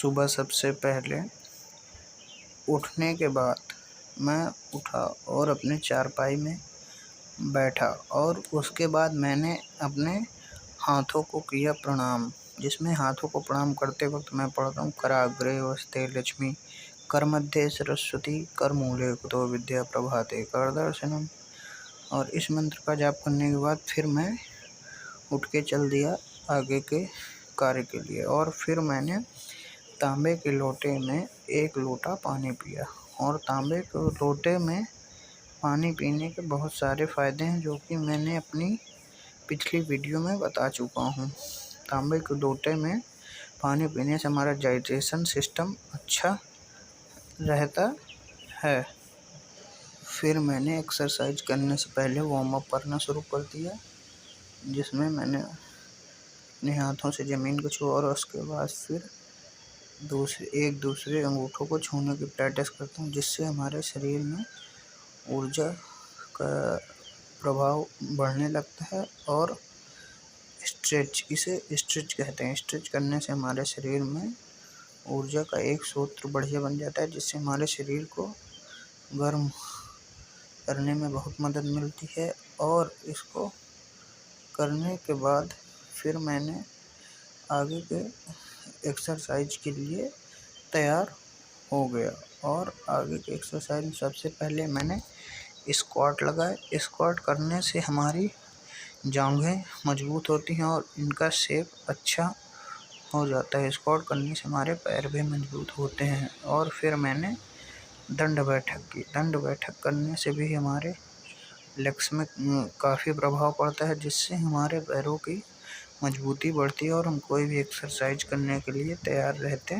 सुबह सबसे पहले उठने के बाद मैं उठा और अपने चारपाई में बैठा और उसके बाद मैंने अपने हाथों को किया प्रणाम, जिसमें हाथों को प्रणाम करते वक्त मैं पढ़ता हूँ कराग्रे वस्ते लक्ष्मी करमध्ये सरस्वती करमूले कुतो विद्या प्रभाते करदर्शनम। और इस मंत्र का जाप करने के बाद फिर मैं उठ के चल दिया आगे के कार्य के लिए। और फिर मैंने तांबे के लोटे में 1 लोटा पानी पिया। और तांबे के लोटे में पानी पीने के बहुत सारे फ़ायदे हैं, जो कि मैंने अपनी पिछली वीडियो में बता चुका हूँ। तांबे के लोटे में पानी पीने से हमारा डाइजेशन सिस्टम अच्छा रहता है। फिर मैंने एक्सरसाइज करने से पहले वार्म अप करना शुरू कर दिया, जिसमें मैंने अपने हाथों से ज़मीन को छुआ और उसके बाद फिर एक दूसरे अंगूठों को छूने की प्रैक्टिस करता हूँ, जिससे हमारे शरीर में ऊर्जा का प्रभाव बढ़ने लगता है। और इसे स्ट्रेच कहते हैं। स्ट्रेच करने से हमारे शरीर में ऊर्जा का एक स्रोत बढ़िया बन जाता है, जिससे हमारे शरीर को गर्म करने में बहुत मदद मिलती है। और इसको करने के बाद फिर मैंने आगे के एक्सरसाइज के लिए तैयार हो गया। और आगे के एक्सरसाइज में सबसे पहले मैंने स्क्वाट लगाए। स्क्वाट करने से हमारी जांघें मजबूत होती हैं और इनका शेप अच्छा हो जाता है। स्क्वाट करने से हमारे पैर भी मजबूत होते हैं। और फिर मैंने दंड बैठक की। दंड बैठक करने से भी हमारे लेग्स में काफ़ी प्रभाव पड़ता है, जिससे हमारे पैरों की मजबूती बढ़ती है और हम कोई भी एक्सरसाइज करने के लिए तैयार रहते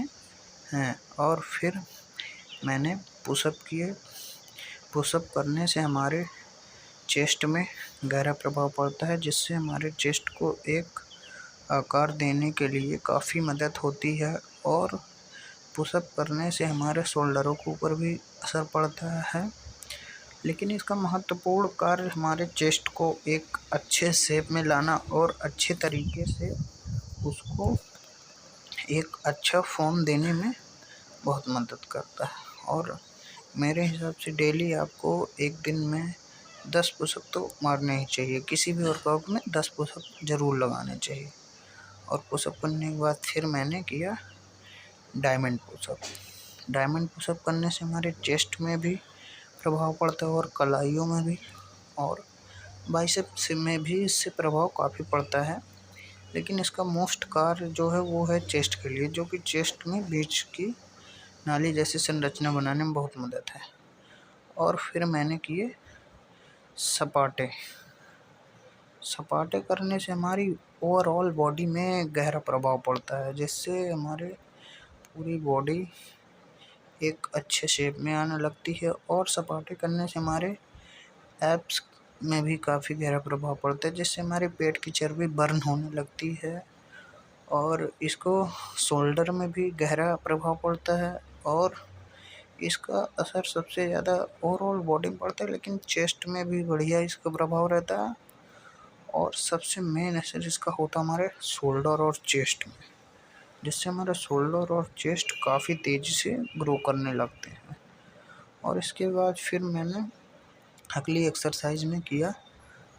हैं। और फिर मैंने पुशअप किए। पुशअप करने से हमारे चेस्ट में गहरा प्रभाव पड़ता है, जिससे हमारे चेस्ट को एक आकार देने के लिए काफ़ी मदद होती है। और पुशअप करने से हमारे शोल्डरों के ऊपर भी असर पड़ता है, लेकिन इसका महत्वपूर्ण कार्य हमारे चेस्ट को एक अच्छे शेप में लाना और अच्छे तरीके से उसको एक अच्छा फॉर्म देने में बहुत मदद करता है। और मेरे हिसाब से डेली आपको एक दिन में 10 पुशअप तो मारने ही चाहिए। किसी भी वर्कआउट में 10 पुशअप ज़रूर लगाने चाहिए। और पुशअप करने के बाद फिर मैंने किया डायमंड पुशअप। डायमंड पुशअप करने से हमारे चेस्ट में भी प्रभाव पड़ता है और कलाइयों में भी और बाइसेप्स में भी इससे प्रभाव काफ़ी पड़ता है। लेकिन इसका मोस्ट कार्य जो है वो है चेस्ट के लिए, जो कि चेस्ट में बीच की नाली जैसी संरचना बनाने में बहुत मदद है। और फिर मैंने किए सपाटे। सपाटे करने से हमारी ओवरऑल बॉडी में गहरा प्रभाव पड़ता है, जिससे हमारे पूरी बॉडी एक अच्छे शेप में आने लगती है। और सपाटे करने से हमारे एब्स में भी काफ़ी गहरा प्रभाव पड़ता है, जिससे हमारे पेट की चर्बी बर्न होने लगती है। और इसको शोल्डर में भी गहरा प्रभाव पड़ता है और इसका असर सबसे ज़्यादा ओवरऑल बॉडी में पड़ता है, लेकिन चेस्ट में भी बढ़िया इसका प्रभाव रहता है। और सबसे मेन असर इसका होता है हमारे शोल्डर और चेस्ट में, जिससे हमारा शोल्डर और चेस्ट काफ़ी तेज़ी से ग्रो करने लगते हैं। और इसके बाद फिर मैंने अगली एक्सरसाइज में किया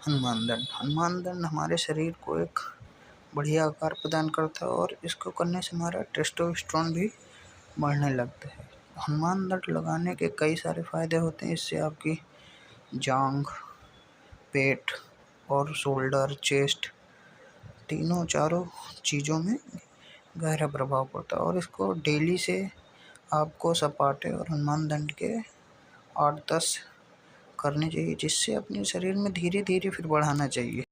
हनुमान दंड। हनुमान दंड हमारे शरीर को एक बढ़िया आकार प्रदान करता है और इसको करने से हमारा टेस्टोस्टेरोन भी बढ़ने लगता है। हनुमान दंड लगाने के कई सारे फ़ायदे होते हैं। इससे आपकी जांघ, पेट और शोल्डर, चेस्ट चारों चीज़ों में गहरा प्रभाव पड़ता है। और इसको डेली से आपको सपाटे और हनुमान दंड के 8-10 करने चाहिए, जिससे अपने शरीर में धीरे धीरे फिर बढ़ाना चाहिए।